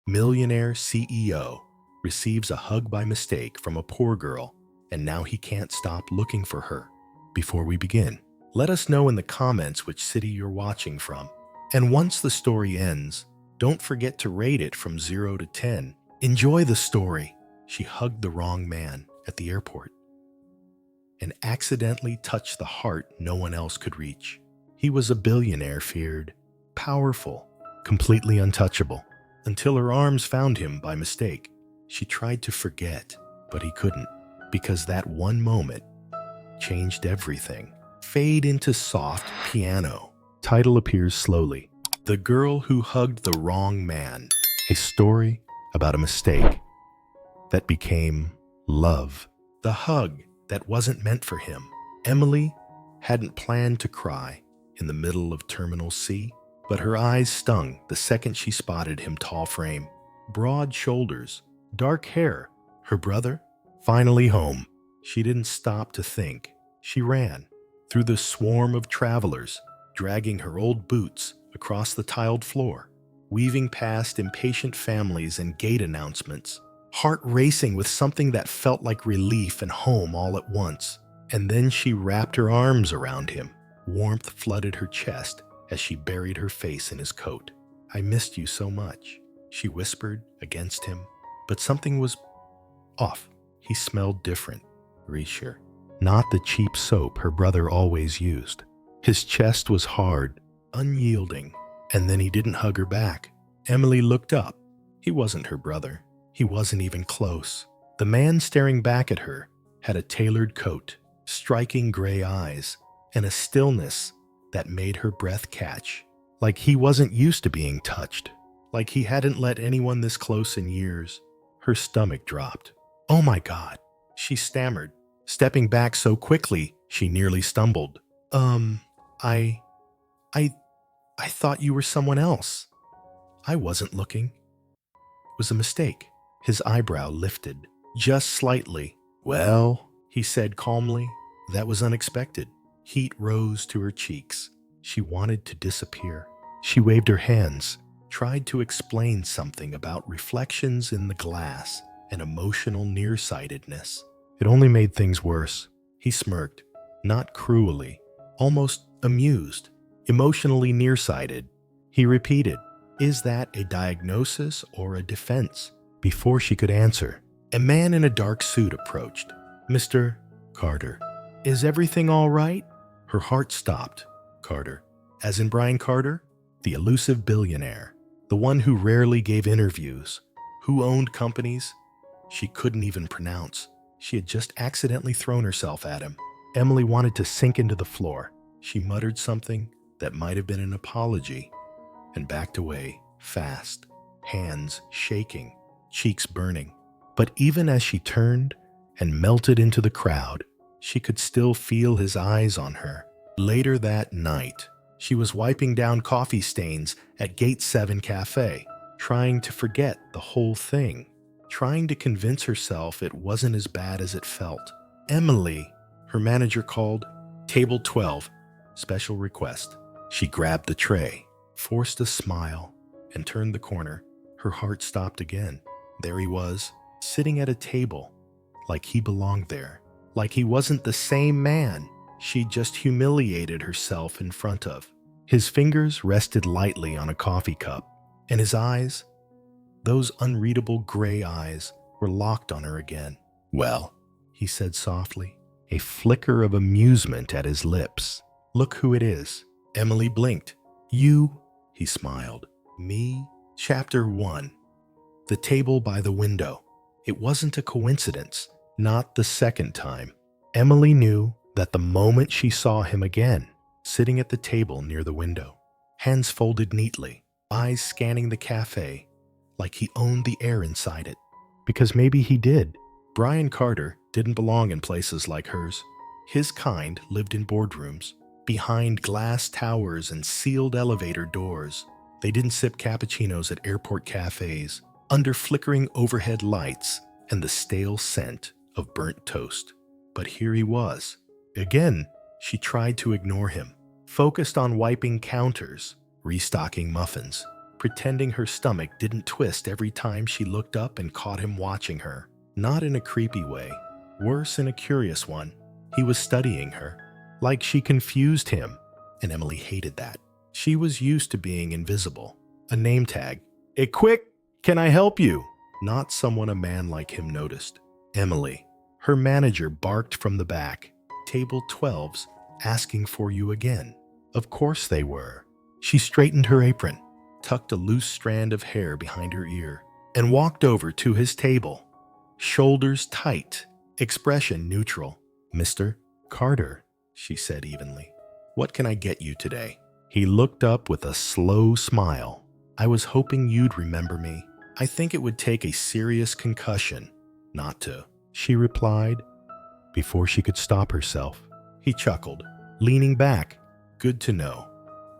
Millionaire CEO receives a hug by mistake from a poor girl, and now he can't stop looking for her. Before we begin, let us know in the comments which city you're watching from. And once the story ends, don't forget to rate it from 0 to 10. Enjoy the story. She hugged the wrong man at the airport and accidentally touched the heart no one else could reach. He was a billionaire, feared, powerful, completely untouchable, until her arms found him by mistake. She tried to forget, but he couldn't, because that one moment changed everything. Fade into soft piano. Title appears slowly. The Girl Who Hugged the Wrong Man. A story about a mistake that became love. The hug that wasn't meant for him. Emily hadn't planned to cry in the middle of Terminal C, but her eyes stung the second she spotted him. Tall frame, broad shoulders, dark hair. Her brother? Finally home. She didn't stop to think. She ran through the swarm of travelers, dragging her old boots across the tiled floor, weaving past impatient families and gate announcements, heart racing with something that felt like relief and home all at once. And then she wrapped her arms around him. Warmth flooded her chest as she buried her face in his coat. "I missed you so much," she whispered against him. But something was off. He smelled different, Rehearsed, not the cheap soap her brother always used. His chest was hard, unyielding, and then he didn't hug her back. Emily looked up. He wasn't her brother. He wasn't even close. The man staring back at her had a tailored coat, striking gray eyes, and a stillness that made her breath catch, like he wasn't used to being touched, like he hadn't let anyone this close in years. Her stomach dropped. "Oh my God," she stammered, stepping back so quickly she nearly stumbled. I, I thought you were someone else. I wasn't looking. It was a mistake." His eyebrow lifted, just slightly. "Well," he said calmly, "that was unexpected." Heat rose to her cheeks. She wanted to disappear. She waved her hands, tried to explain something about reflections in the glass and emotional nearsightedness. It only made things worse. He smirked, not cruelly, almost amused. "Emotionally nearsighted," he repeated. "Is that a diagnosis or a defense?" Before she could answer, a man in a dark suit approached. "Mr. Carter, is everything all right?" Her heart stopped. Carter, as in Brian Carter, the elusive billionaire, the one who rarely gave interviews, who owned companies she couldn't even pronounce. She had just accidentally thrown herself at him. Emily wanted to sink into the floor. She muttered something that might have been an apology and backed away, fast, hands shaking, cheeks burning. But even as she turned and melted into the crowd, she could still feel his eyes on her. Later that night, she was wiping down coffee stains at Gate 7 Cafe, trying to forget the whole thing, trying to convince herself it wasn't as bad as it felt. "Emily," her manager called. "Table 12, special request." She grabbed the tray, forced a smile, and turned the corner. Her heart stopped again. There he was, sitting at a table, like he belonged there, like he wasn't the same man she'd just humiliated herself in front of. His fingers rested lightly on a coffee cup, and his eyes, those unreadable gray eyes, were locked on her again. "Well," he said softly, a flicker of amusement at his lips. "Look who it is." Emily blinked. "You," he smiled. "Me?" Chapter 1. The table by the window. It wasn't a coincidence, not the second time. Emily knew that the moment she saw him again, sitting at the table near the window, hands folded neatly, eyes scanning the cafe, like he owned the air inside it. Because maybe he did. Brian Carter didn't belong in places like hers. His kind lived in boardrooms, behind glass towers and sealed elevator doors. They didn't sip cappuccinos at airport cafes, under flickering overhead lights and the stale scent of burnt toast. But here he was. Again, she tried to ignore him, focused on wiping counters, restocking muffins. pretending her stomach didn't twist every time she looked up and caught him watching her. Not in a creepy way, worse in a curious one. He was studying her, like she confused him, and Emily hated that. She was used to being invisible. A name tag. Quick, can I help you? Not someone a man like him noticed. Emily. Her manager barked from the back. Table 12's asking for you again. Of course they were. She straightened her apron, tucked a loose strand of hair behind her ear, and walked over to his table. Shoulders tight, expression neutral. Mr. Carter, she said evenly. What can I get you today? He looked up with a slow smile. I was hoping you'd remember me. I think it would take a serious concussion not to, she replied, before she could stop herself. He chuckled, leaning back. Good to know.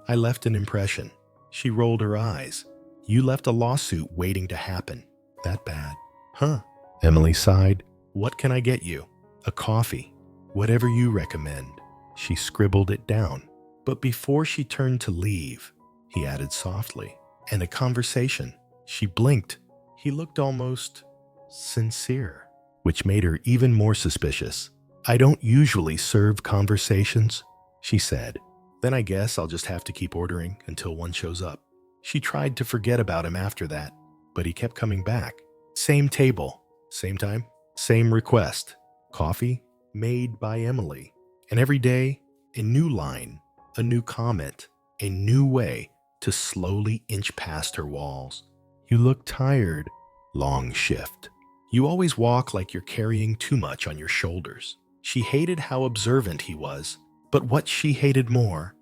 I left an impression. She rolled her eyes. You left a lawsuit waiting to happen. That bad? Huh? Emily sighed. What can I get you? A coffee. Whatever you recommend. She scribbled it down. But before she turned to leave, he added softly, and a conversation. She blinked. He looked almost sincere, which made her even more suspicious. I don't usually serve conversations, she said. Then I guess I'll just have to keep ordering until one shows up. She tried to forget about him after that, but he kept coming back. Same table, same time, same request. Coffee made by Emily. And every day, a new line, a new comment, a new way to slowly inch past her walls. You look tired. Long shift. You always walk like you're carrying too much on your shoulders. She hated how observant he was, but what she hated more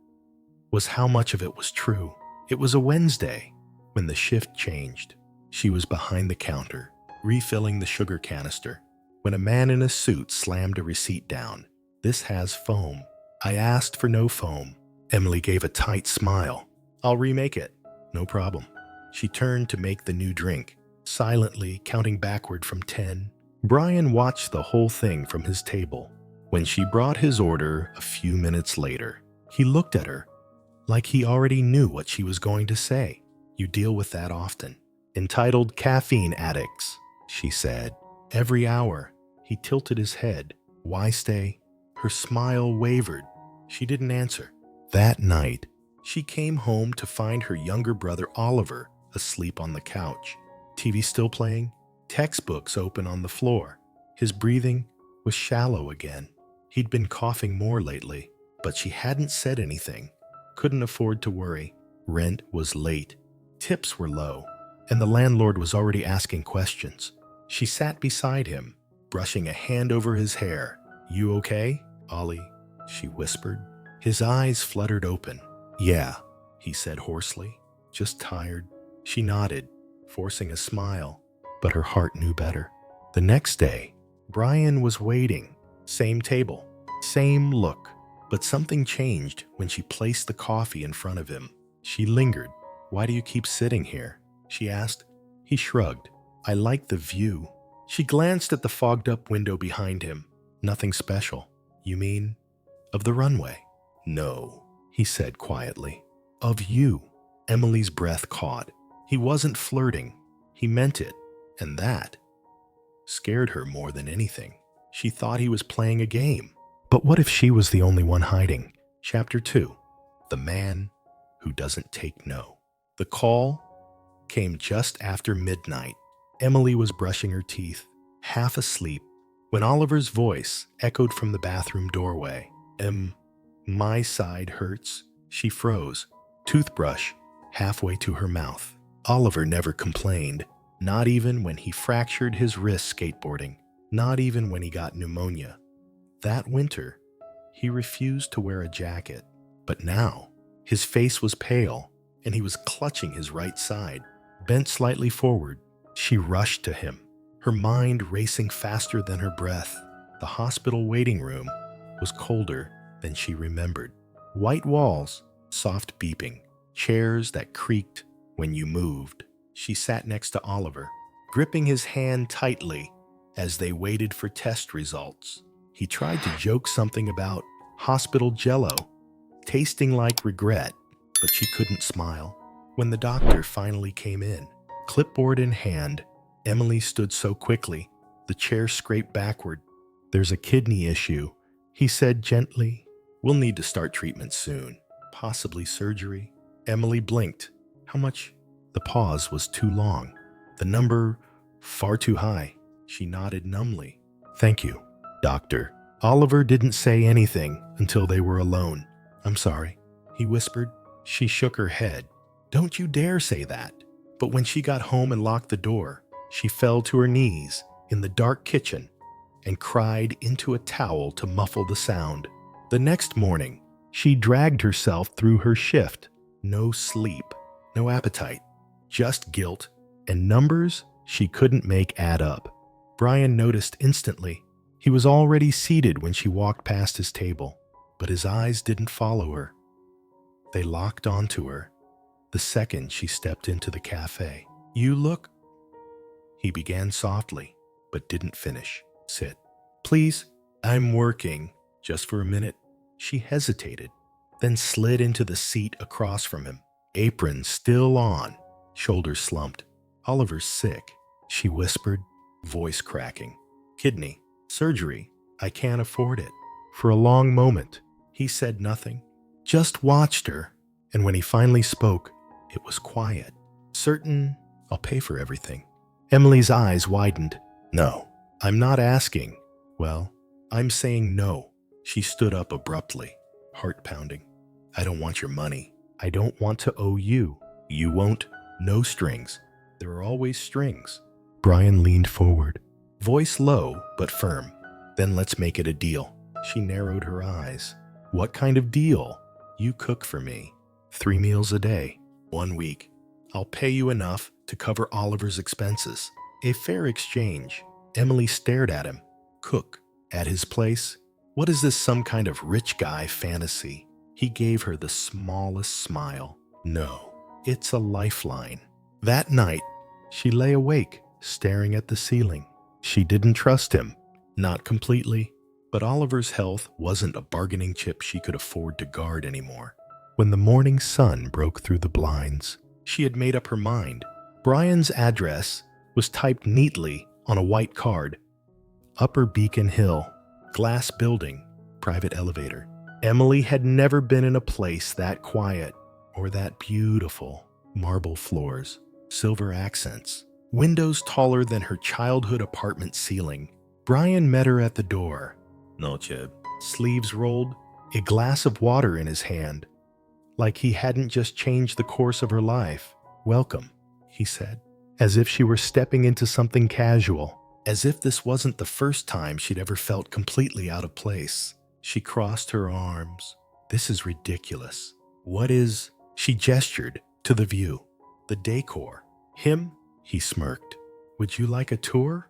was how much of it was true. It was a Wednesday when the shift changed. She was behind the counter, refilling the sugar canister, when a man in a suit slammed a receipt down. This has foam. I asked for no foam. Emily gave a tight smile. I'll remake it. No problem. She turned to make the new drink, silently counting backward from 10. Brian watched the whole thing from his table. When she brought his order a few minutes later, he looked at her like he already knew what she was going to say. You deal with that often. Entitled caffeine addicts, she said. Every hour, he tilted his head. Why stay? Her smile wavered. She didn't answer. That night, she came home to find her younger brother Oliver asleep on the couch. TV still playing, textbooks open on the floor. His breathing was shallow again. He'd been coughing more lately, but she hadn't said anything. Couldn't afford to worry. Rent was late. Tips were low, and the landlord was already asking questions. She sat beside him, brushing a hand over his hair. You okay, Ollie? She whispered. His eyes fluttered open. Yeah, he said hoarsely. Just tired. She nodded, forcing a smile, but her heart knew better. The next day, Brian was waiting. Same table, same look, but something changed when she placed the coffee in front of him. She lingered. Why do you keep sitting here? She asked. He shrugged. I like the view. She glanced at the fogged-up window behind him. Nothing special. You mean of the runway? No, he said quietly. Of you. Emily's breath caught. He wasn't flirting. He meant it, and that scared her more than anything. She thought he was playing a game. But what if she was the only one hiding? Chapter 2. The Man Who Doesn't Take No. The call came just after midnight. Emily was brushing her teeth, half asleep, when Oliver's voice echoed from the bathroom doorway. My side hurts. She froze, toothbrush halfway to her mouth. Oliver never complained, not even when he fractured his wrist skateboarding, not even when he got pneumonia. That winter, he refused to wear a jacket, but now his face was pale and he was clutching his right side. Bent slightly forward, she rushed to him, her mind racing faster than her breath. The hospital waiting room was colder than she remembered. White walls, soft beeping, chairs that creaked when you moved. She sat next to Oliver, gripping his hand tightly as they waited for test results. He tried to joke something about hospital jello, tasting like regret, but she couldn't smile. When the doctor finally came in, clipboard in hand, Emily stood so quickly, the chair scraped backward. "There's a kidney issue," he said gently. "We'll need to start treatment soon, possibly surgery." Emily blinked. "How much?" The pause was too long. The number far too high. She nodded numbly. "Thank you, doctor." Oliver didn't say anything until they were alone. "I'm sorry," he whispered. She shook her head. "Don't you dare say that." But when she got home and locked the door, she fell to her knees in the dark kitchen and cried into a towel to muffle the sound. The next morning, she dragged herself through her shift. No sleep, no appetite, just guilt and numbers she couldn't make add up. Brian noticed instantly. He was already seated when she walked past his table, but his eyes didn't follow her. They locked onto her the second she stepped into the cafe. "You look—" He began softly, but didn't finish. "Sit. Please, I'm working. Just for a minute." She hesitated, then slid into the seat across from him, apron still on, shoulders slumped. "Oliver's sick," she whispered, voice cracking. "Kidney. Surgery. I can't afford it." For a long moment, he said nothing, just watched her, and when he finally spoke, it was quiet. "Certain I'll pay for everything?" Emily's eyes widened. "No, I'm not asking." "Well, I'm saying no." She stood up abruptly, heart pounding. "I don't want your money. I don't want to owe you. You won't. No strings. There are always strings." Brian leaned forward, voice low but firm. "Then let's make it a deal." She narrowed her eyes. "What kind of deal?" "You cook for me. 3 meals a day, 1 week. I'll pay you enough to cover Oliver's expenses." A fair exchange. Emily stared at him. Cook at his place? What is this, some kind of rich guy fantasy? He gave her the smallest smile. "No, it's a lifeline." That night, she lay awake, staring at the ceiling. She didn't trust him. Not completely. But Oliver's health wasn't a bargaining chip she could afford to guard anymore. When the morning sun broke through the blinds, she had made up her mind. Brian's address was typed neatly on a white card. Upper Beacon Hill, glass building, private elevator. Emily had never been in a place that quiet or that beautiful. Marble floors, silver accents, windows taller than her childhood apartment ceiling. Brian met her at the door. Noche, sleeves rolled, a glass of water in his hand, like he hadn't just changed the course of her life. "Welcome," he said, as if she were stepping into something casual, as if this wasn't the first time she'd ever felt completely out of place. She crossed her arms. "This is ridiculous. What is—" She gestured to the view, the decor. "Him?" He smirked. "Would you like a tour?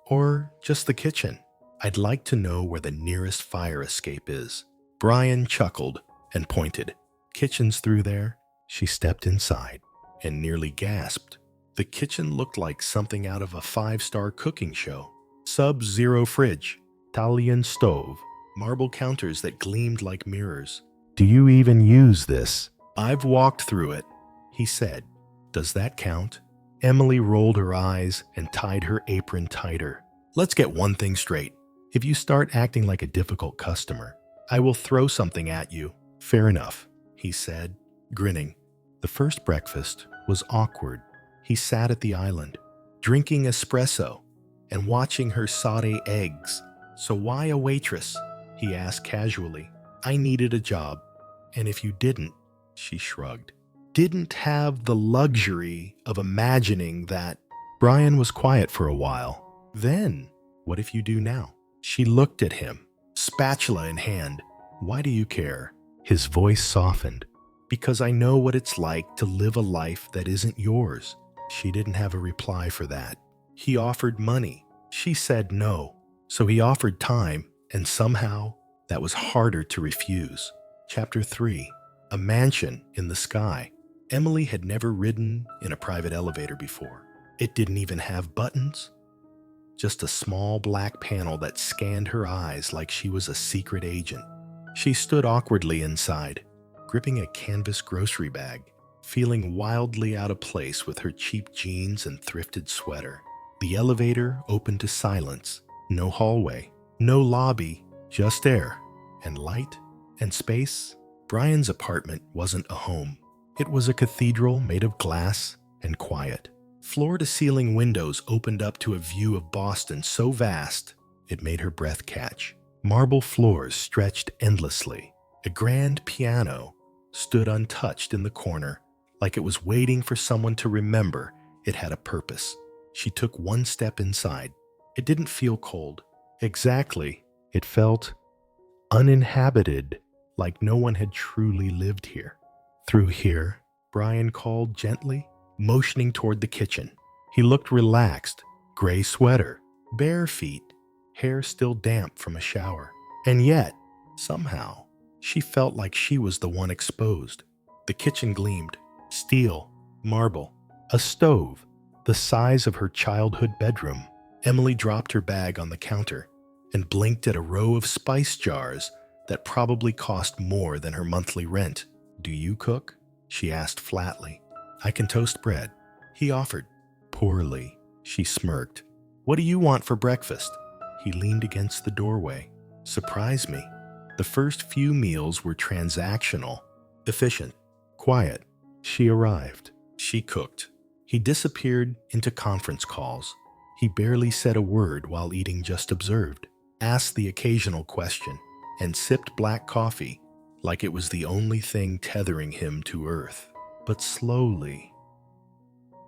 Or just the kitchen? I'd like to know where the nearest fire escape is." Brian chuckled and pointed. "Kitchen's through there." She stepped inside and nearly gasped. The kitchen looked like something out of a 5-star cooking show. Sub-zero fridge, Italian stove, marble counters that gleamed like mirrors. "Do you even use this?" "I've walked through it," he said. "Does that count?" Emily rolled her eyes and tied her apron tighter. "Let's get one thing straight. If you start acting like a difficult customer, I will throw something at you." "Fair enough," he said, grinning. The first breakfast was awkward. He sat at the island, drinking espresso and watching her saute eggs. "So why a waitress?" he asked casually. "I needed a job, and if you didn't," she shrugged, "didn't have the luxury of imagining that." Brian was quiet for a while. "Then, what if you do now?" She looked at him, spatula in hand. "Why do you care?" His voice softened. "Because I know what it's like to live a life that isn't yours." She didn't have a reply for that. He offered money. She said no. So he offered time, and somehow that was harder to refuse. Chapter 3. A mansion in the sky. Emily had never ridden in a private elevator before. It didn't even have buttons. Just a small black panel that scanned her eyes like she was a secret agent. She stood awkwardly inside, gripping a canvas grocery bag. feeling wildly out of place with her cheap jeans and thrifted sweater. The elevator opened to silence. No hallway, no lobby, just air and light and space. Brian's apartment wasn't a home. It was a cathedral made of glass and quiet. Floor-to-ceiling windows opened up to a view of Boston so vast it made her breath catch. Marble floors stretched endlessly. A grand piano stood untouched in the corner, like it was waiting for someone to remember it had a purpose. She took one step inside. It didn't feel cold. Exactly. It felt uninhabited, like no one had truly lived here. Through here, Brian called gently, motioning toward the kitchen. He looked relaxed, gray sweater, bare feet, hair still damp from a shower. And yet, somehow, she felt like she was the one exposed. The kitchen gleamed. Steel, marble, a stove, the size of her childhood bedroom. Emily dropped her bag on the counter and blinked at a row of spice jars that probably cost more than her monthly rent. "Do you cook?" she asked flatly. "I can toast bread," he offered. "Poorly," she smirked. "What do you want for breakfast?" He leaned against the doorway. "Surprise me." The first few meals were transactional, efficient, quiet. She arrived. She cooked. He disappeared into conference calls. He barely said a word while eating, just observed, asked the occasional question, and sipped black coffee like it was the only thing tethering him to earth. But slowly,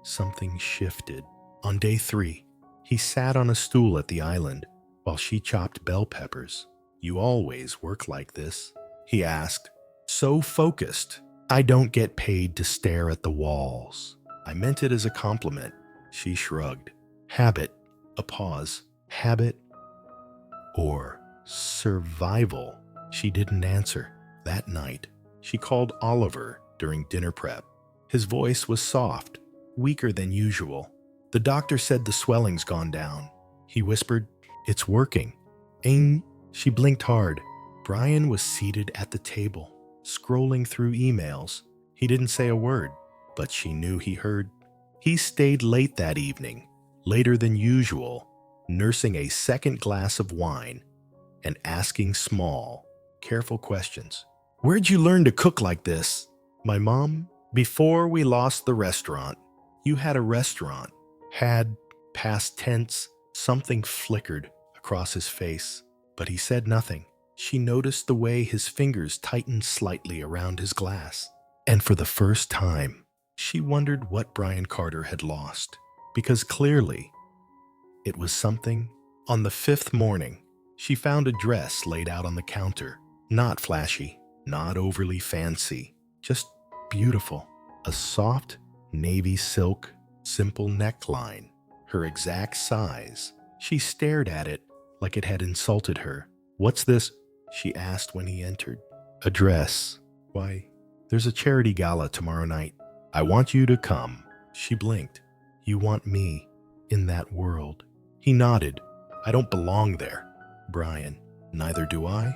something shifted. On day 3, he sat on a stool at the island while she chopped bell peppers. "You always work like this?" he asked, so focused. "I don't get paid to stare at the walls." "I meant it as a compliment," she shrugged. "Habit." A pause. "Habit or survival?" She didn't answer. That night, she called Oliver during dinner prep. His voice was soft, weaker than usual. "The doctor said the swelling's gone down." He whispered, "It's working." "Ain't?" She blinked hard. Brian was seated at the table, scrolling through emails. He didn't say a word, but she knew he heard. He stayed late that evening, later than usual, nursing a second glass of wine and asking small, careful questions. "Where'd you learn to cook like this?" "My mom, before we lost the restaurant." "You had a restaurant." "Had," past tense. Something flickered across his face, but he said nothing. She noticed the way his fingers tightened slightly around his glass. And for the first time, she wondered what Brian Carter had lost, because clearly it was something. On the 5th morning, she found a dress laid out on the counter. Not flashy, not overly fancy, just beautiful. A soft, navy silk, simple neckline, her exact size. She stared at it like it had insulted her. "What's this?" she asked when he entered. "A dress." "Why, there's a charity gala tomorrow night. I want you to come." She blinked. "You want me in that world?" He nodded. "I don't belong there." "Brian, neither do I,"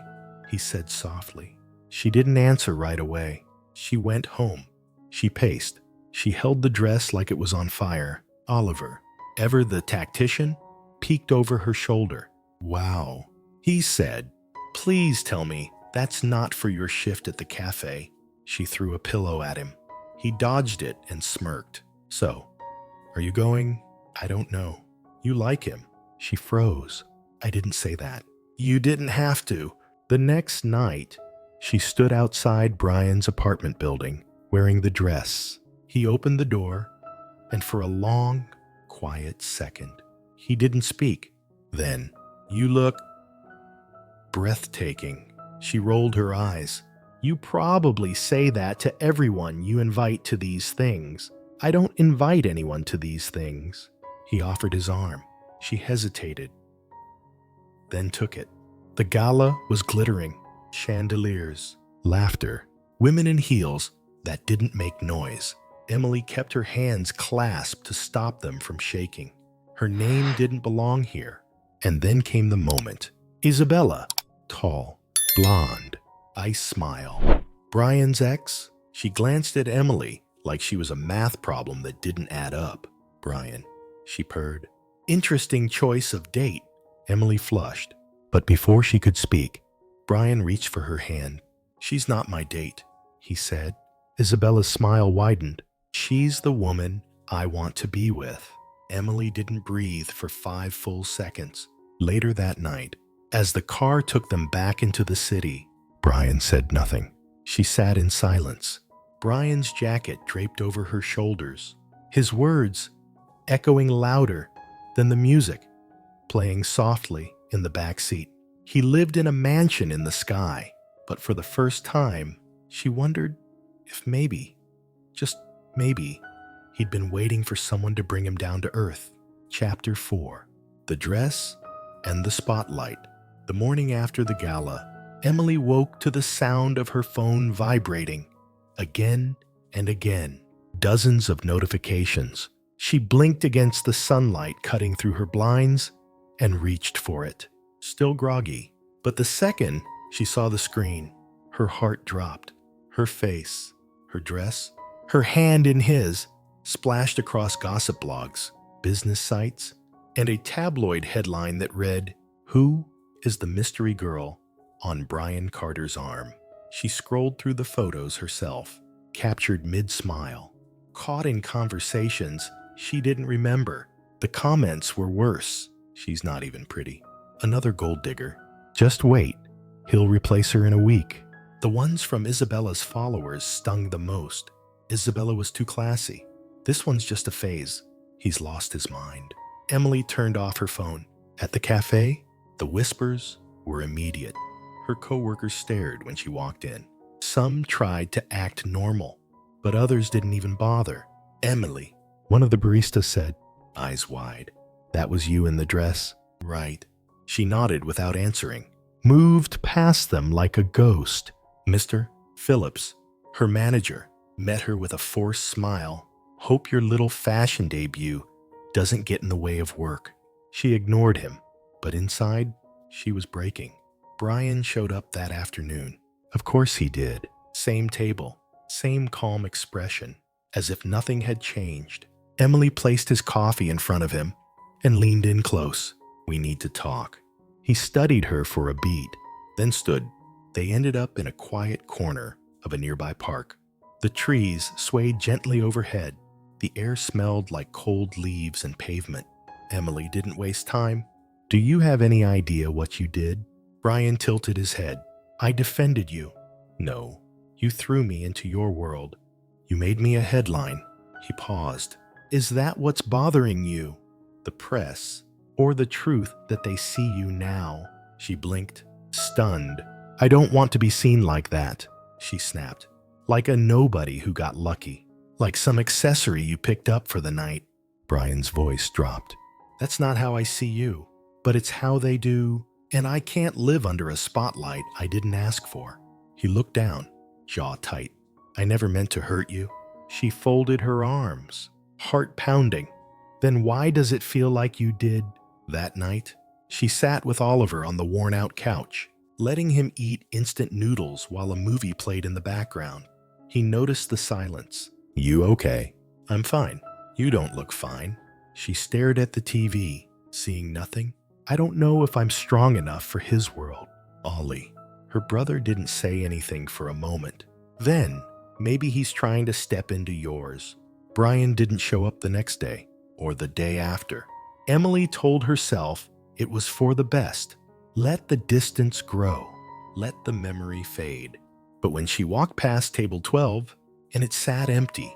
he said softly. She didn't answer right away. She went home. She paced. She held the dress like it was on fire. Oliver, ever the tactician, peeked over her shoulder. "Wow," he said. "Please tell me that's not for your shift at the cafe." She threw a pillow at him. He dodged it and smirked. "So, are you going?" "I don't know." "You like him." She froze. "I didn't say that." "You didn't have to." The next night, she stood outside Brian's apartment building, wearing the dress. He opened the door, and for a long, quiet second, he didn't speak. Then, "You look breathtaking." She rolled her eyes. "You probably say that to everyone you invite to these things." "I don't invite anyone to these things." He offered his arm. She hesitated, then took it. The gala was glittering. Chandeliers, laughter, women in heels that didn't make noise. Emily kept her hands clasped to stop them from shaking. Her name didn't belong here. And then came the moment. Isabella, tall, blonde, ice smile. Brian's ex? She glanced at Emily like she was a math problem that didn't add up. Brian, she purred. Interesting choice of date. Emily flushed, but before she could speak, Brian reached for her hand. She's not my date, he said. Isabella's smile widened. She's the woman I want to be with. Emily didn't breathe for 5 full seconds. Later that night, as the car took them back into the city, Brian said nothing. She sat in silence, Brian's jacket draped over her shoulders, his words echoing louder than the music playing softly in the back seat. He lived in a mansion in the sky, but for the first time, she wondered if maybe, just maybe, he'd been waiting for someone to bring him down to earth. Chapter 4. The Dress and the Spotlight. The morning after the gala, Emily woke to the sound of her phone vibrating. Again and again, dozens of notifications. She blinked against the sunlight cutting through her blinds and reached for it, still groggy. But the second she saw the screen, her heart dropped. Her face, her dress, her hand in his, splashed across gossip blogs, business sites, and a tabloid headline that read, "Who is the mystery girl on Brian Carter's arm?" She scrolled through the photos herself, captured mid-smile, caught in conversations she didn't remember. The comments were worse. She's not even pretty. Another gold digger. Just wait. He'll replace her in a week. The ones from Isabella's followers stung the most. Isabella was too classy. This one's just a phase. He's lost his mind. Emily turned off her phone. At the cafe, the whispers were immediate. Her coworkers stared when she walked in. Some tried to act normal, but others didn't even bother. "Emily," one of the baristas said, eyes wide. "That was you in the dress?" "Right." She nodded without answering, moved past them like a ghost. Mr. Phillips, her manager, met her with a forced smile. "Hope your little fashion debut doesn't get in the way of work." She ignored him, but inside, she was breaking. Brian showed up that afternoon. Of course he did. Same table, same calm expression, as if nothing had changed. Emily placed his coffee in front of him and leaned in close. "We need to talk." He studied her for a beat, then stood. They ended up in a quiet corner of a nearby park. The trees swayed gently overhead. The air smelled like cold leaves and pavement. Emily didn't waste time. "Do you have any idea what you did?" Brian tilted his head. "I defended you." "No, you threw me into your world. You made me a headline." He paused. "Is that what's bothering you? The press, or the truth that they see you now?" She blinked, stunned. "I don't want to be seen like that," she snapped. "Like a nobody who got lucky. Like some accessory you picked up for the night." Brian's voice dropped. "That's not how I see you, but it's how they do, and I can't live under a spotlight I didn't ask for." He looked down, jaw tight. "I never meant to hurt you." She folded her arms, heart pounding. "Then why does it feel like you did?" That night, she sat with Oliver on the worn-out couch, letting him eat instant noodles while a movie played in the background. He noticed the silence. "You okay?" "I'm fine." "You don't look fine." She stared at the TV, seeing nothing. "I don't know if I'm strong enough for his world." Ollie. Her brother didn't say anything for a moment. Then, maybe he's trying to step into yours. Brian didn't show up the next day, or the day after. Emily told herself it was for the best. Let the distance grow. Let the memory fade. But when she walked past table 12, and it sat empty,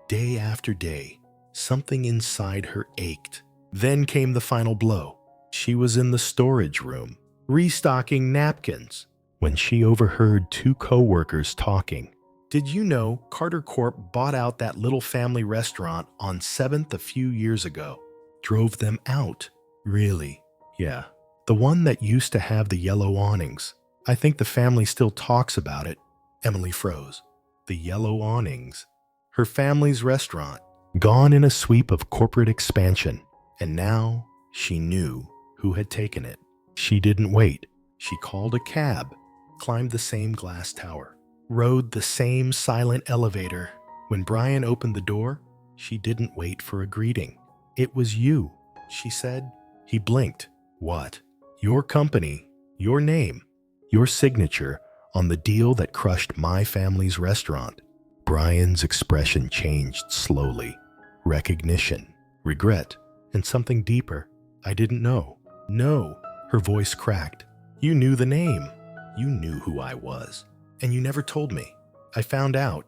day after day, something inside her ached. Then came the final blow. She was in the storage room, restocking napkins, when she overheard 2 coworkers talking. "Did you know Carter Corp bought out that little family restaurant on 7th a few years ago? Drove them out." "Really?" "Yeah. The one that used to have the yellow awnings. I think the family still talks about it." Emily froze. The yellow awnings. Her family's restaurant, gone in a sweep of corporate expansion. And now she knew who had taken it. She didn't wait. She called a cab, climbed the same glass tower, rode the same silent elevator, When Brian opened the door, she didn't wait for a greeting. "It was you," she said. He blinked. "What?" "Your company, your name, your signature on the deal that crushed my family's restaurant." Brian's expression changed slowly. Recognition, regret, and something deeper. "I didn't know." "No," her voice cracked. "You knew the name. You knew who I was. And you never told me. I found out.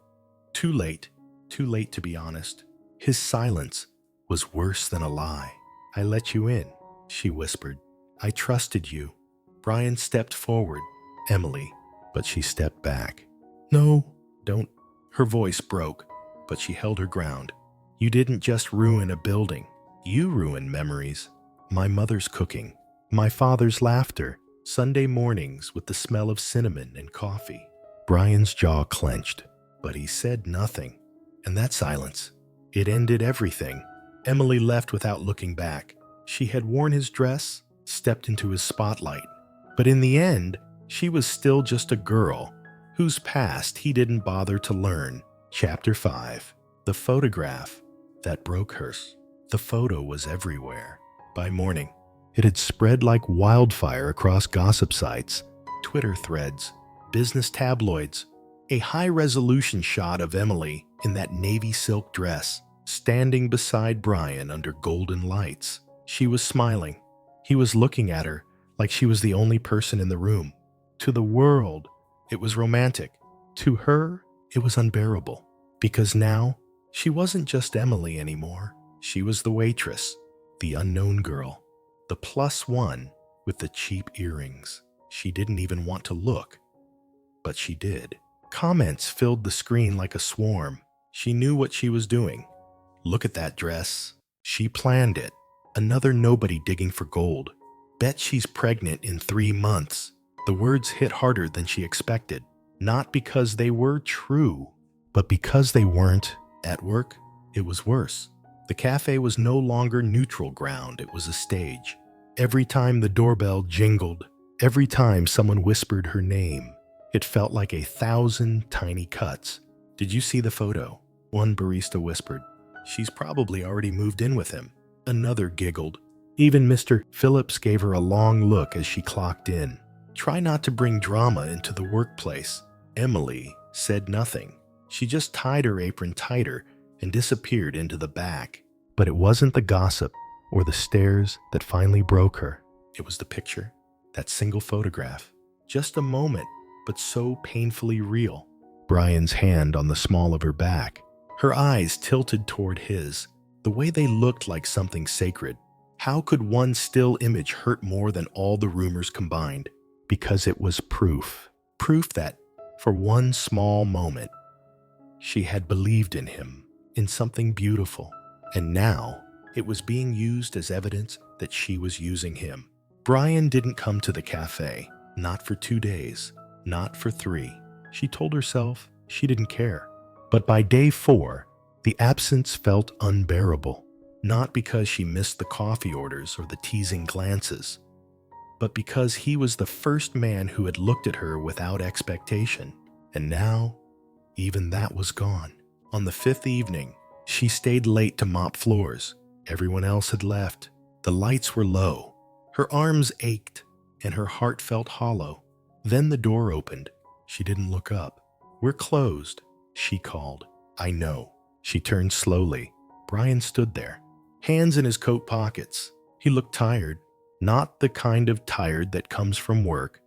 Too late. Too late, to be honest." His silence was worse than a lie. "I let you in," she whispered. "I trusted you." Brian stepped forward. "Emily," but she stepped back. "No, don't." Her voice broke, but she held her ground. "You didn't just ruin a building. You ruined memories. My mother's cooking, my father's laughter, Sunday mornings with the smell of cinnamon and coffee." Brian's jaw clenched, but he said nothing. And that silence, it ended everything. Emily left without looking back. She had worn his dress, stepped into his spotlight. But in the end, she was still just a girl whose past he didn't bother to learn. Chapter 5. The photograph that broke hers. The photo was everywhere. By morning, it had spread like wildfire across gossip sites, Twitter threads, business tabloids. A high-resolution shot of Emily in that navy silk dress, standing beside Brian under golden lights. She was smiling. He was looking at her like she was the only person in the room. To the world, it was romantic. To her, it was unbearable. Because now, she wasn't just Emily anymore. She was the waitress, the unknown girl, the +1 with the cheap earrings. She didn't even want to look, but she did. Comments filled the screen like a swarm. She knew what she was doing. "Look at that dress. She planned it." "Another nobody digging for gold." "Bet she's pregnant in 3 months." The words hit harder than she expected, not because they were true, but because they weren't. At work, it was worse. The cafe was no longer neutral ground, it was a stage. Every time the doorbell jingled, every time someone whispered her name, it felt like 1,000 tiny cuts. "Did you see the photo?" one barista whispered. "She's probably already moved in with him." Another giggled. Even Mr. Phillips gave her a long look as she clocked in. Try not to bring drama into the workplace. Emily said nothing. She just tied her apron tighter and disappeared into the back. But it wasn't the gossip or the stares that finally broke her. It was the picture, that single photograph. Just a moment, but so painfully real. Brian's hand on the small of her back, her eyes tilted toward his, the way they looked like something sacred. How could one still image hurt more than all the rumors combined? Because it was proof. Proof that, for one small moment, she had believed in him, in something beautiful. And now, it was being used as evidence that she was using him. Brian didn't come to the cafe, not for 2 days, not for 3. She told herself she didn't care. But by day 4, the absence felt unbearable. Not because she missed the coffee orders or the teasing glances, but because he was the first man who had looked at her without expectation. And now, even that was gone. On the 5th evening, she stayed late to mop floors. Everyone else had left. The lights were low. Her arms ached, and her heart felt hollow. Then the door opened. She didn't look up. "We're closed," she called. "I know." She turned slowly. Brian stood there, hands in his coat pockets. He looked tired. Not the kind of tired that comes from work,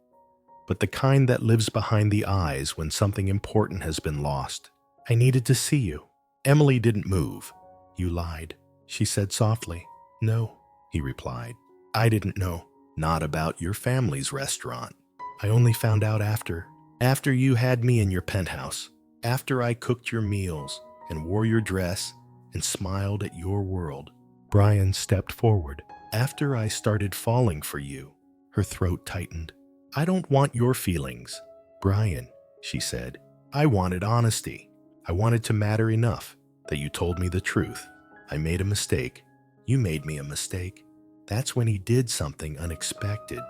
but the kind that lives behind the eyes when something important has been lost. "I needed to see you." Emily didn't move. "You lied," she said softly. "No," he replied. "I didn't know. Not about your family's restaurant. I only found out after you had me in your penthouse, after I cooked your meals and wore your dress and smiled at your world." Brian stepped forward. "After I started falling for you." Her throat tightened. "I don't want your feelings, Brian," she said. "I wanted honesty. I wanted to matter enough that you told me the truth. I made a mistake. You made me a mistake." That's when he did something unexpected.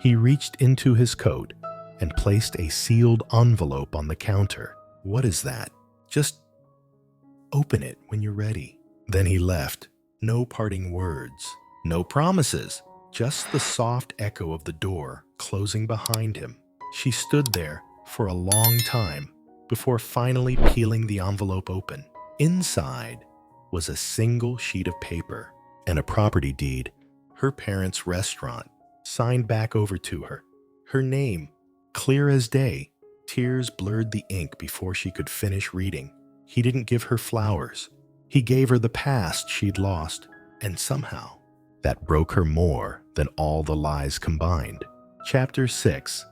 He reached into his coat and placed a sealed envelope on the counter. "What is that?" "Just Open it when you're ready." Then he left. No parting words, no promises, just the soft echo of the door closing behind him. She stood there for a long time before finally peeling the envelope open. Inside was a single sheet of paper and a property deed, her parents' restaurant, signed back over to her. Her name, clear as day. Tears blurred the ink before she could finish reading. He didn't give her flowers. He gave her the past she'd lost, and somehow that broke her more than all the lies combined. Chapter 6.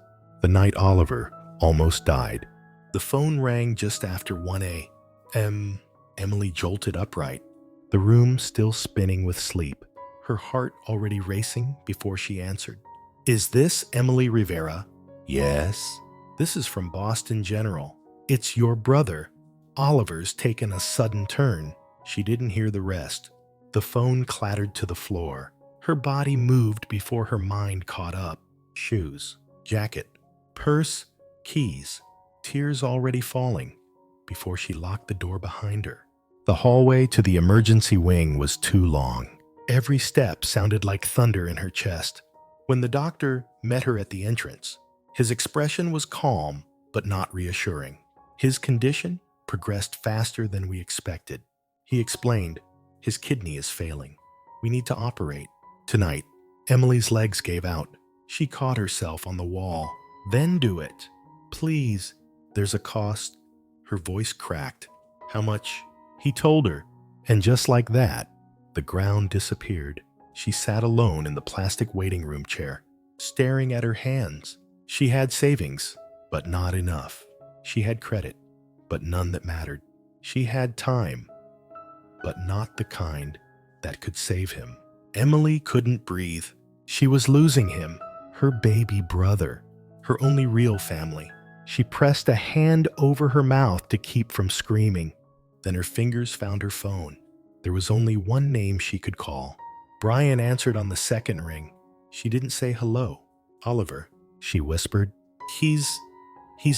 The night Oliver almost died. The phone rang just after 1 a.m. Emily jolted upright, the room still spinning with sleep, her heart already racing before she answered. "Is this Emily Rivera?" "Yes." "This is from Boston General. It's your brother. Oliver's taken a sudden turn." She didn't hear the rest. The phone clattered to the floor. Her body moved before her mind caught up. Shoes, jacket, purse, keys, tears already falling before she locked the door behind her. The hallway to the emergency wing was too long. Every step sounded like thunder in her chest. When the doctor met her at the entrance, his expression was calm but not reassuring. His condition progressed faster than we expected. He explained, "His kidney is failing. We need to operate tonight." Emily's legs gave out. She caught herself on the wall. "Then do it. Please. There's a cost." Her voice cracked. "How much?" He told her, and just like that, the ground disappeared. She sat alone in the plastic waiting room chair, staring at her hands. She had savings, but not enough. She had credit, but none that mattered. She had time, but not the kind that could save him. Emily couldn't breathe. She was losing him, her baby brother, her only real family. She pressed a hand over her mouth to keep from screaming. Then her fingers found her phone. There was only one name she could call. Brian answered on the second ring. She didn't say hello. "Oliver," she whispered. He's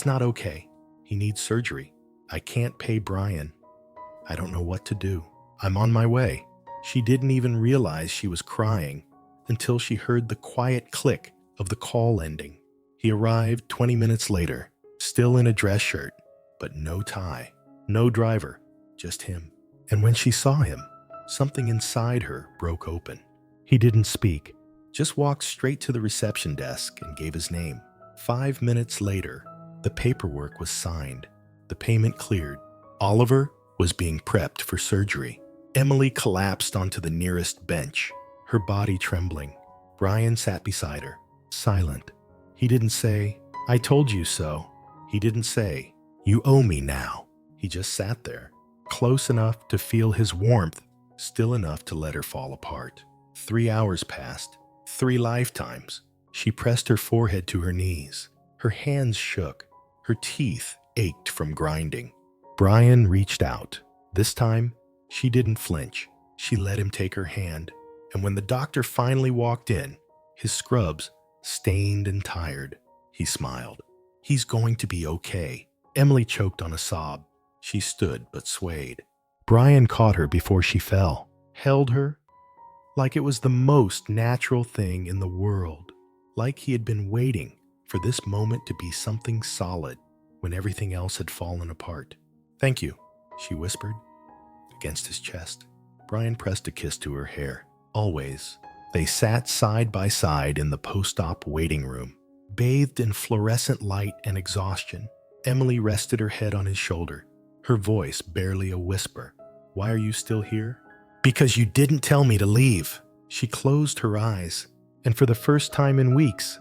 not okay. He needs surgery. I can't pay Brian. I don't know what to do. I'm on my way." She didn't even realize she was crying until she heard the quiet click of the call ending. He arrived 20 minutes later, still in a dress shirt, but no tie, no driver, just him. And when she saw him, something inside her broke open. He didn't speak, just walked straight to the reception desk and gave his name. 5 minutes later, the paperwork was signed. The payment cleared. Oliver was being prepped for surgery. Emily collapsed onto the nearest bench, her body trembling. Brian sat beside her, silent. He didn't say, "I told you so." He didn't say, "You owe me now." He just sat there, close enough to feel his warmth, still enough to let her fall apart. 3 hours passed, 3 lifetimes. She pressed her forehead to her knees. Her hands shook. Her teeth ached from grinding. Brian reached out. This time, she didn't flinch. She let him take her hand. And when the doctor finally walked in, his scrubs stained and tired, he smiled. "He's going to be okay." Emily choked on a sob. She stood but swayed. Brian caught her before she fell, held her like it was the most natural thing in the world, like he had been waiting for this moment to be something solid when everything else had fallen apart. "Thank you," she whispered against his chest. Brian pressed a kiss to her hair. Always. They sat side by side in the post-op waiting room, bathed in fluorescent light and exhaustion. Emily rested her head on his shoulder, her voice barely a whisper. "Why are you still here?" "Because you didn't tell me to leave." She closed her eyes, and for the first time in weeks,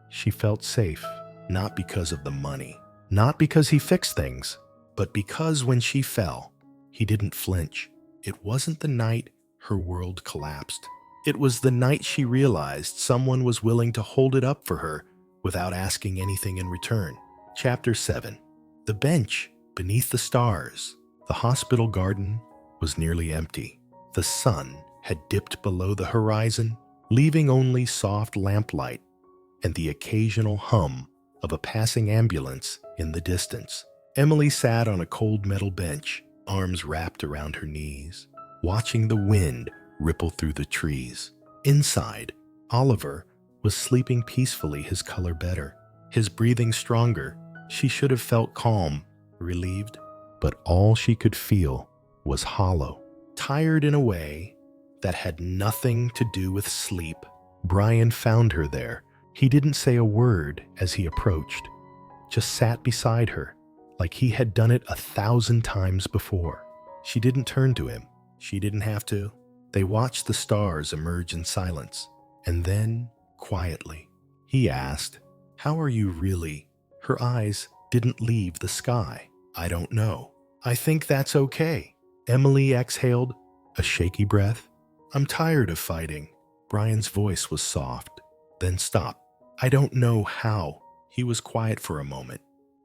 she felt safe. Not because of the money, not because he fixed things, but because when she fell, he didn't flinch. It wasn't the night her world collapsed. It was the night she realized someone was willing to hold it up for her without asking anything in return. Chapter 7. The bench beneath the stars. The hospital garden was nearly empty. The sun had dipped below the horizon, leaving only soft lamplight and the occasional hum of a passing ambulance in the distance. Emily sat on a cold metal bench, arms wrapped around her knees, watching the wind ripple through the trees. Inside, Oliver was sleeping peacefully, his color better, his breathing stronger. She should have felt calm, relieved, but all she could feel was hollow, tired in a way that had nothing to do with sleep. Brian found her there. He didn't say a word as he approached, just sat beside her like he had done it 1,000 times before. She didn't turn to him. She didn't have to. They watched the stars emerge in silence, and then, quietly, he asked, "How are you really?" Her eyes didn't leave the sky. "I don't know. I think that's okay." Emily exhaled a shaky breath. "I'm tired of fighting." Brian's voice was soft, then stopped. "I don't know how." He was quiet for a moment.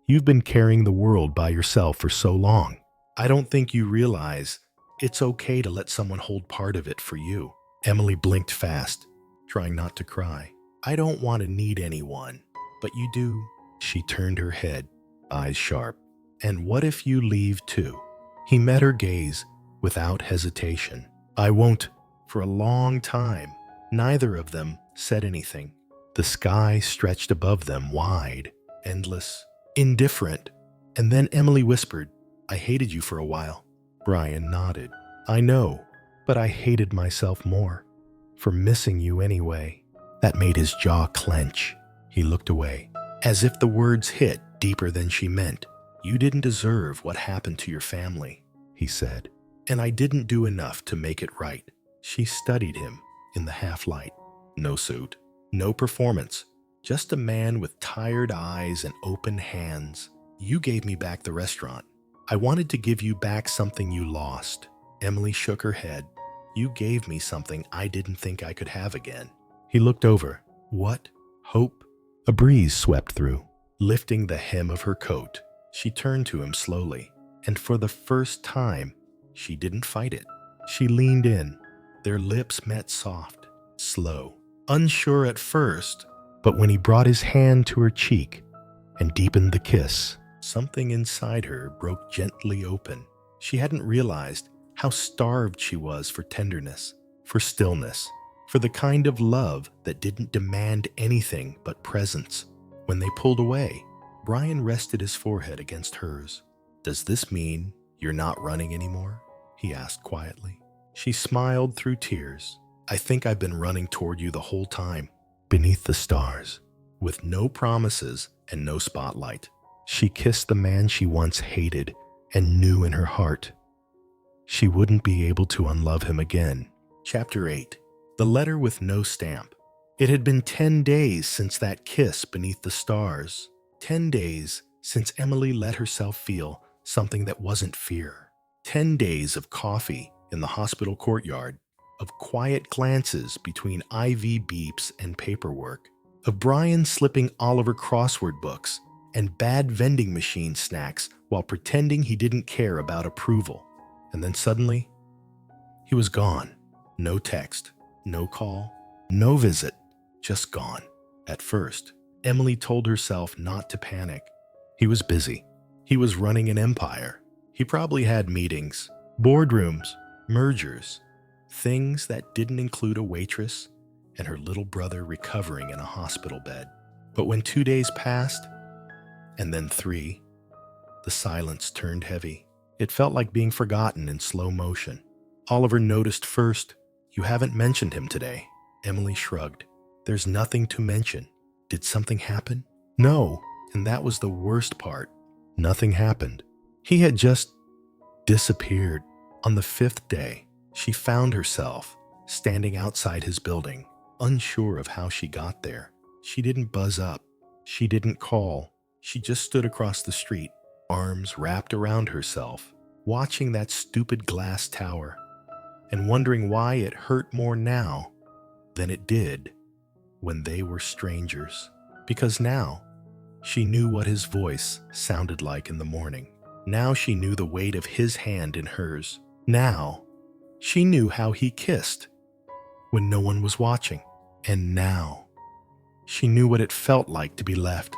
"You've been carrying the world by yourself for so long. I don't think you realize it's okay to let someone hold part of it for you." Emily blinked fast, trying not to cry. "I don't want to need anyone, but you do." She turned her head, eyes sharp. "And what if you leave too?" He met her gaze without hesitation. "I won't." For a long time, neither of them said anything. The sky stretched above them, wide, endless, indifferent. And then Emily whispered, "I hated you for a while." Brian nodded. "I know, but I hated myself more for missing you anyway." That made his jaw clench. He looked away, as if the words hit deeper than she meant. "You didn't deserve what happened to your family," he said, "and I didn't do enough to make it right." She studied him in the half-light. No suit, no performance, just a man with tired eyes and open hands. "You gave me back the restaurant. I wanted to give you back something you lost." Emily shook her head. "You gave me something I didn't think I could have again." He looked over. "What? Hope?" A breeze swept through, lifting the hem of her coat. She turned to him slowly, and for the first time, she didn't fight it. She leaned in. Their lips met soft, slow, unsure at first, but when he brought his hand to her cheek and deepened the kiss, something inside her broke gently open. She hadn't realized how starved she was for tenderness, for stillness, for the kind of love that didn't demand anything but presence. When they pulled away, Brian rested his forehead against hers. "Does this mean you're not running anymore?" he asked quietly. She smiled through tears. "I think I've been running toward you the whole time, beneath the stars, with no promises and no spotlight." She kissed the man she once hated and knew in her heart she wouldn't be able to unlove him again. Chapter 8. The letter with no stamp. It had been 10 days since that kiss beneath the stars. 10 days since Emily let herself feel something that wasn't fear. 10 days of coffee in the hospital courtyard, of quiet glances between IV beeps and paperwork, of Brian slipping Oliver crossword books and bad vending machine snacks while pretending he didn't care about approval. And then suddenly, he was gone. No text, no call, no visit, just gone. At first, Emily told herself not to panic. He was busy. He was running an empire. He probably had meetings, boardrooms, mergers, things that didn't include a waitress and her little brother recovering in a hospital bed. But when 2 days passed, and then 3, the silence turned heavy. It felt like being forgotten in slow motion. Oliver noticed first. "You haven't mentioned him today." Emily shrugged. "There's nothing to mention." Did something happen? No, and that was the worst part. Nothing happened. He had just disappeared. On the 5th day, she found herself standing outside his building, unsure of how she got there. She didn't buzz up. She didn't call. She just stood across the street, arms wrapped around herself, watching that stupid glass tower, and wondering why it hurt more now than it did when they were strangers. Because now, she knew what his voice sounded like in the morning. Now she knew the weight of his hand in hers. Now, she knew how he kissed when no one was watching. And now, she knew what it felt like to be left.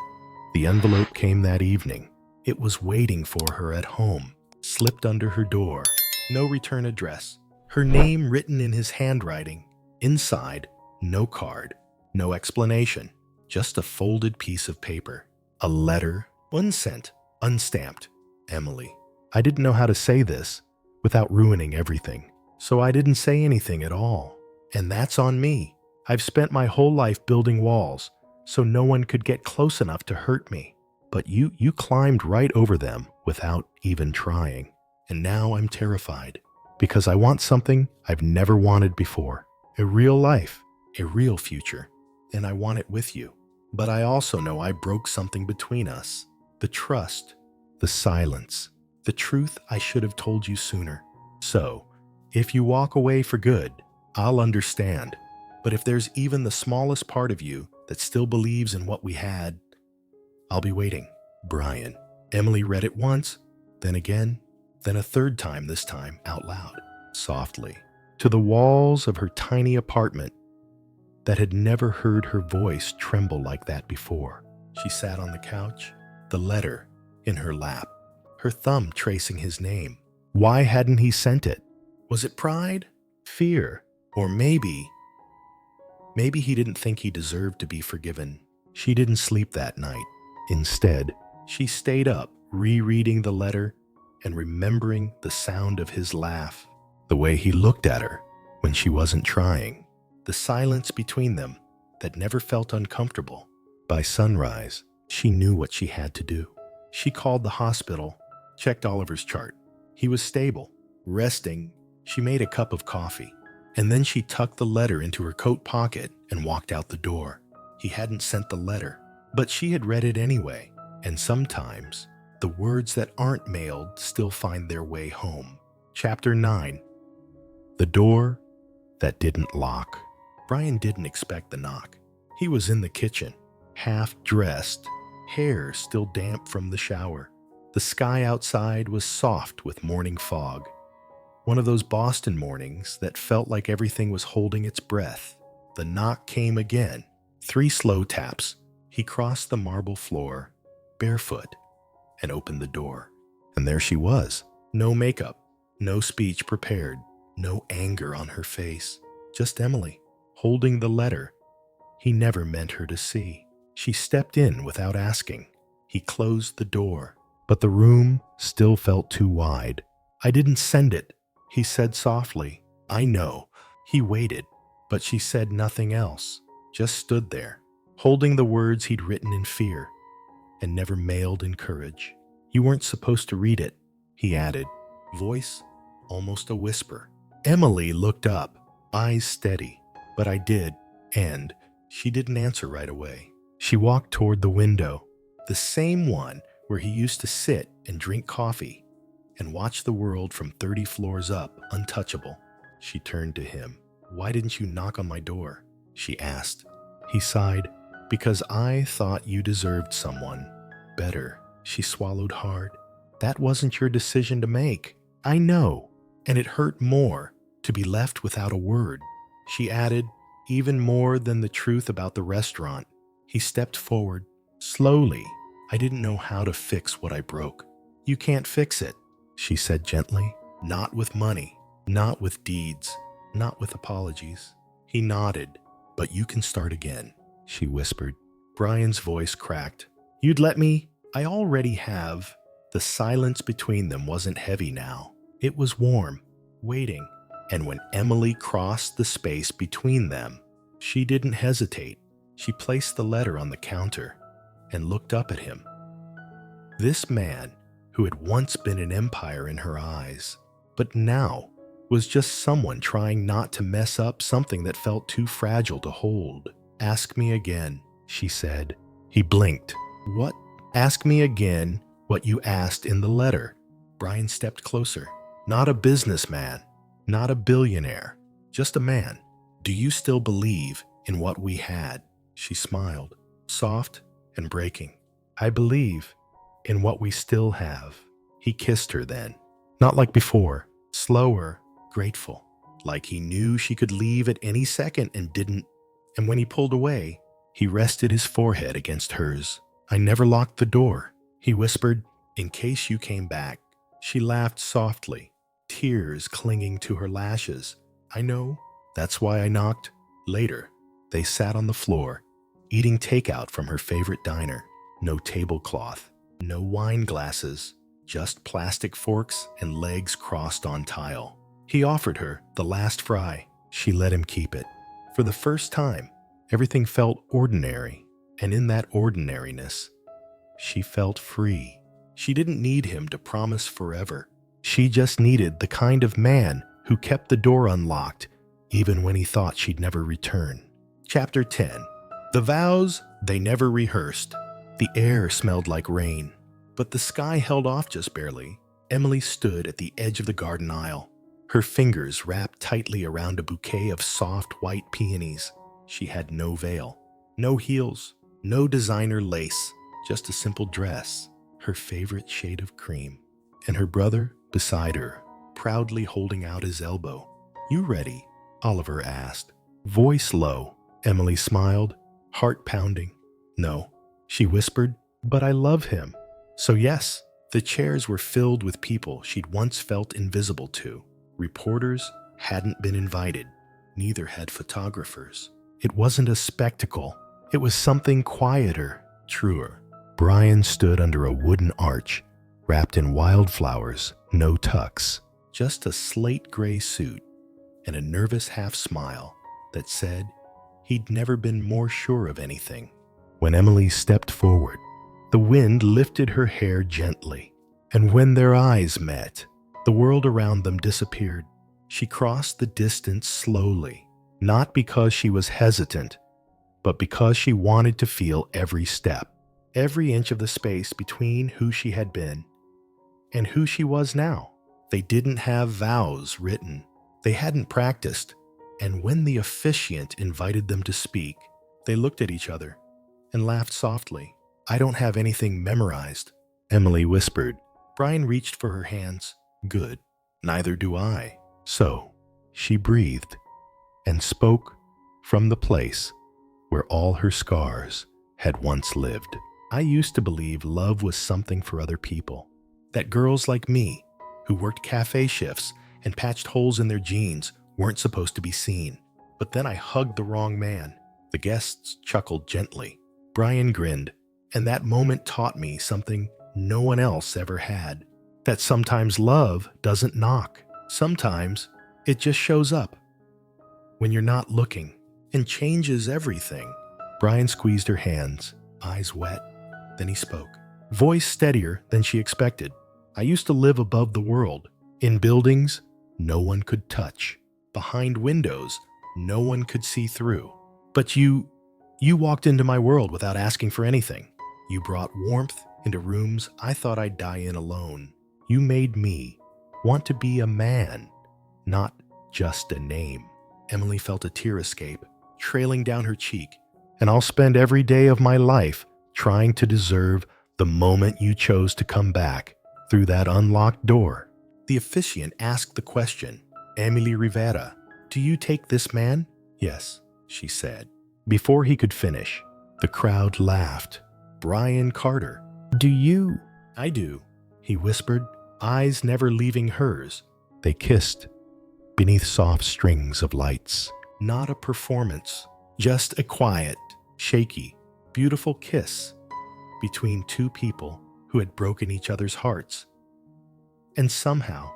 The envelope came that evening. It was waiting for her at home. slipped under her door. No return address. Her name written in his handwriting. Inside, no card, no explanation, just a folded piece of paper. A letter, unsent, unstamped. Emily. I didn't know how to say this without ruining everything, so I didn't say anything at all. And that's on me. I've spent my whole life building walls so no one could get close enough to hurt me. But you climbed right over them without even trying. And now I'm terrified because I want something I've never wanted before. A real life, a real future, and I want it with you. But I also know I broke something between us. The trust, the silence, the truth I should have told you sooner. So, if you walk away for good, I'll understand. But if there's even the smallest part of you that still believes in what we had, I'll be waiting. Brian. Emily read it once, then again, then a third time, this time out loud, softly, to the walls of her tiny apartment that had never heard her voice tremble like that before. She sat on the couch, the letter in her lap, her thumb tracing his name. Why hadn't he sent it? Was it pride? Fear? Or maybe he didn't think he deserved to be forgiven. She didn't sleep that night. Instead, she stayed up, rereading the letter and remembering the sound of his laugh, the way he looked at her when she wasn't trying, the silence between them that never felt uncomfortable. By sunrise, she knew what she had to do. She called the hospital, checked Oliver's chart. He was stable, resting. She made a cup of coffee, and then she tucked the letter into her coat pocket and walked out the door. He hadn't sent the letter, but she had read it anyway, and sometimes the words that aren't mailed still find their way home. Chapter 9. The door that didn't lock. Brian didn't expect the knock. He was in the kitchen, half dressed, hair still damp from the shower. The sky outside was soft with morning fog. One of those Boston mornings that felt like everything was holding its breath. The knock came again. 3 slow taps. He crossed the marble floor, barefoot, and opened the door. And there she was. No makeup, no speech prepared, no anger on her face. Just Emily, holding the letter he never meant her to see. She stepped in without asking. He closed the door, but the room still felt too wide. I didn't send it, he said softly. I know. He waited, but she said nothing else, just stood there, holding the words he'd written in fear and never mailed in courage. You weren't supposed to read it, he added, voice almost a whisper. Emily looked up, eyes steady. But I did, and she didn't answer right away. She walked toward the window, the same one where he used to sit and drink coffee and watch the world from 30 floors up, untouchable. She turned to him. Why didn't you knock on my door? She asked. He sighed. Because I thought you deserved someone better. She swallowed hard. That wasn't your decision to make. I know. And it hurt more to be left without a word. She added, even more than the truth about the restaurant. He stepped forward, slowly. I didn't know how to fix what I broke. You can't fix it, she said gently. Not with money, not with deeds, not with apologies. He nodded. But you can start again, she whispered. Brian's voice cracked. You'd let me? I already have. The silence between them wasn't heavy now. It was warm, waiting. And when Emily crossed the space between them, she didn't hesitate. She placed the letter on the counter and looked up at him. This man, who had once been an empire in her eyes, but now was just someone trying not to mess up something that felt too fragile to hold. Ask me again, she said. He blinked. What? Ask me again what you asked in the letter. Brian stepped closer. Not a businessman, not a billionaire, just a man. Do you still believe in what we had? She smiled, soft and breaking. I believe in what we still have. He kissed her then, not like before, slower, grateful, like he knew she could leave at any second and didn't. And when he pulled away, he rested his forehead against hers. I never locked the door, he whispered, in case you came back. She laughed softly, tears clinging to her lashes. I know. That's why I knocked. Later, they sat on the floor, eating takeout from her favorite diner. No tablecloth, no wine glasses, just plastic forks and legs crossed on tile. He offered her the last fry. She let him keep it. For the first time, everything felt ordinary, and in that ordinariness, she felt free. She didn't need him to promise forever. She just needed the kind of man who kept the door unlocked even when he thought she'd never return. Chapter 10. The vows they never rehearsed. The air smelled like rain, but the sky held off just barely. Emily stood at the edge of the garden aisle, her fingers wrapped tightly around a bouquet of soft white peonies. She had no veil, no heels, no designer lace, just a simple dress, her favorite shade of cream, and her brother beside her, proudly holding out his elbow. "You ready?" Oliver asked. Voice low, Emily smiled, heart pounding. "No," she whispered, "but I love him." So yes, the chairs were filled with people she'd once felt invisible to. Reporters hadn't been invited. Neither had photographers. It wasn't a spectacle. It was something quieter, truer. Brian stood under a wooden arch, wrapped in wildflowers, no tucks, just a slate gray suit and a nervous half smile that said he'd never been more sure of anything. When Emily stepped forward, the wind lifted her hair gently, and when their eyes met, the world around them disappeared. She crossed the distance slowly, not because she was hesitant, but because she wanted to feel every step, every inch of the space between who she had been and who she was now. They didn't have vows written. They hadn't practiced, and when the officiant invited them to speak, they looked at each other and laughed softly. "I don't have anything memorized," Emily whispered. Brian reached for her hands. "Good. Neither do I." So, she breathed and spoke from the place where all her scars had once lived. "I used to believe love was something for other people, that girls like me, who worked cafe shifts and patched holes in their jeans, weren't supposed to be seen. But then I hugged the wrong man." The guests chuckled gently. Brian grinned, and that moment taught me something no one else ever had. That sometimes love doesn't knock. Sometimes it just shows up when you're not looking and changes everything. Brian squeezed her hands, eyes wet. Then he spoke, voice steadier than she expected. "I used to live above the world, in buildings no one could touch, behind windows no one could see through. But you walked into my world without asking for anything. You brought warmth into rooms I thought I'd die in alone. You made me want to be a man, not just a name." Emily felt a tear escape, trailing down her cheek. "And I'll spend every day of my life trying to deserve the moment you chose to come back through that unlocked door." The officiant asked the question, "Emily Rivera, do you take this man?" "Yes," she said. Before he could finish, the crowd laughed. "Brian Carter, do you?" "I do," he whispered, eyes never leaving hers. They kissed beneath soft strings of lights. Not a performance, just a quiet, shaky, beautiful kiss between two people who had broken each other's hearts and somehow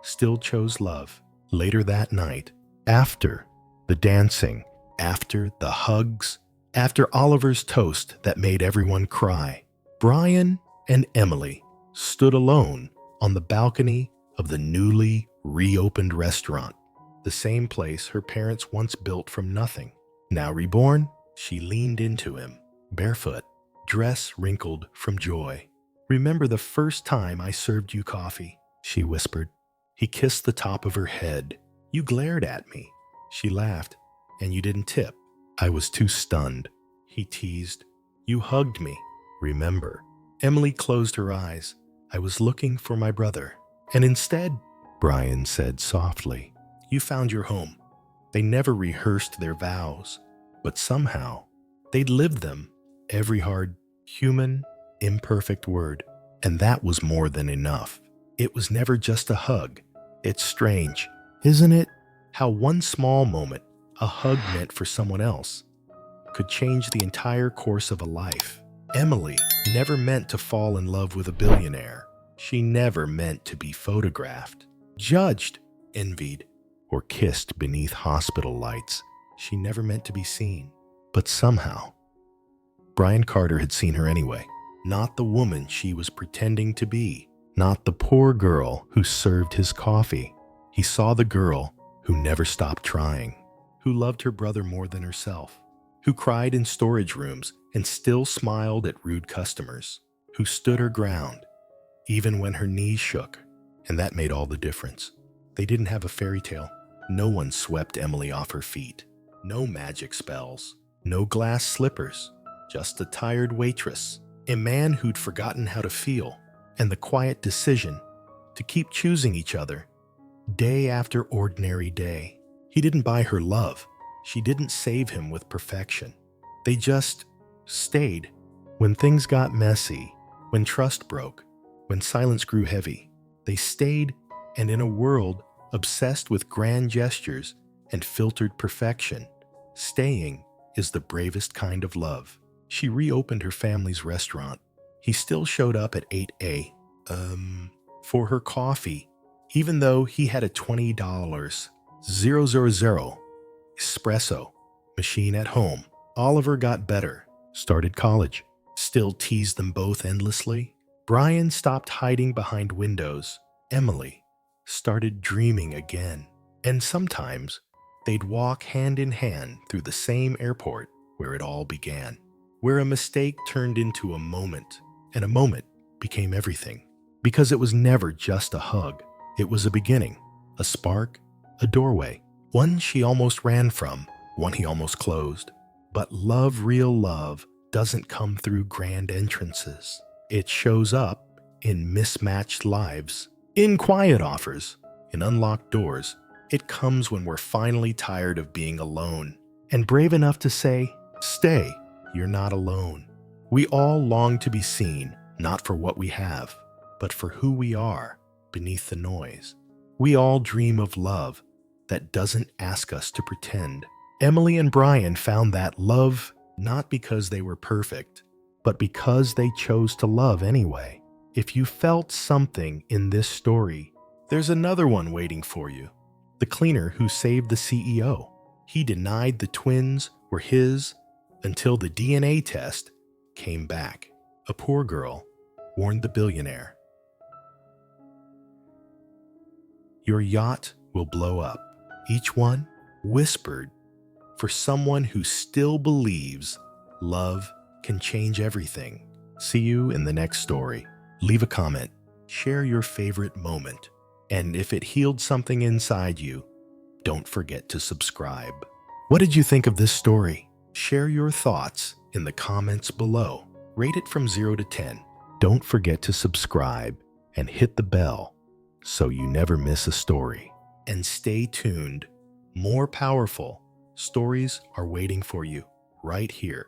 still chose love. Later that night, after the dancing, after the hugs, after Oliver's toast that made everyone cry, Brian and Emily stood alone on the balcony of the newly reopened restaurant, the same place her parents once built from nothing. Now reborn, she leaned into him, barefoot, dress wrinkled from joy. "Remember the first time I served you coffee?" she whispered. He kissed the top of her head. "You glared at me." She laughed. "And you didn't tip." "I was too stunned," he teased. "You hugged me. Remember?" Emily closed her eyes. "I was looking for my brother. And instead," Brian said softly, "you found your home." They never rehearsed their vows, but somehow they'd lived them, every hard, human, imperfect word. And that was more than enough. It was never just a hug. It's strange, isn't it? How one small moment, a hug meant for someone else, could change the entire course of a life. Emily never meant to fall in love with a billionaire. She never meant to be photographed, judged, envied, or kissed beneath hospital lights. She never meant to be seen. But somehow, Brian Carter had seen her anyway. Not the woman she was pretending to be. Not the poor girl who served his coffee. He saw the girl who never stopped trying, who loved her brother more than herself, who cried in storage rooms and still smiled at rude customers, who stood her ground even when her knees shook, and that made all the difference. They didn't have a fairy tale. No one swept Emily off her feet. No magic spells, no glass slippers, just a tired waitress, a man who'd forgotten how to feel, and the quiet decision to keep choosing each other day after ordinary day. He didn't buy her love. She didn't save him with perfection. They just stayed. When things got messy, when trust broke, when silence grew heavy, they stayed, and in a world obsessed with grand gestures and filtered perfection, staying is the bravest kind of love. She reopened her family's restaurant. He still showed up at 8 a.m. For her coffee, even though he had a $20 000 espresso machine at home. Oliver got better, started college, still teased them both endlessly. Brian stopped hiding behind windows. Emily started dreaming again. And sometimes they'd walk hand in hand through the same airport where it all began, where a mistake turned into a moment, and a moment became everything. Because it was never just a hug. It was a beginning, a spark, a doorway, one she almost ran from, one he almost closed. But love, real love, doesn't come through grand entrances. It shows up in mismatched lives, in quiet offers, in unlocked doors. It comes when we're finally tired of being alone and brave enough to say, "Stay, you're not alone." We all long to be seen, not for what we have, but for who we are beneath the noise. We all dream of love that doesn't ask us to pretend. Emily and Brian found that love not because they were perfect, but because they chose to love anyway. If you felt something in this story, there's another one waiting for you. The cleaner who saved the CEO. He denied the twins were his until the DNA test came back. A poor girl warned the billionaire, "Your yacht will blow up." Each one whispered for someone who still believes love can change everything. See you in the next story. Leave a comment, share your favorite moment, and if it healed something inside you, don't forget to subscribe. What did you think of this story? Share your thoughts in the comments below. Rate it from 0 to 10. Don't forget to subscribe and hit the bell so you never miss a story. And stay tuned. More powerful stories are waiting for you right here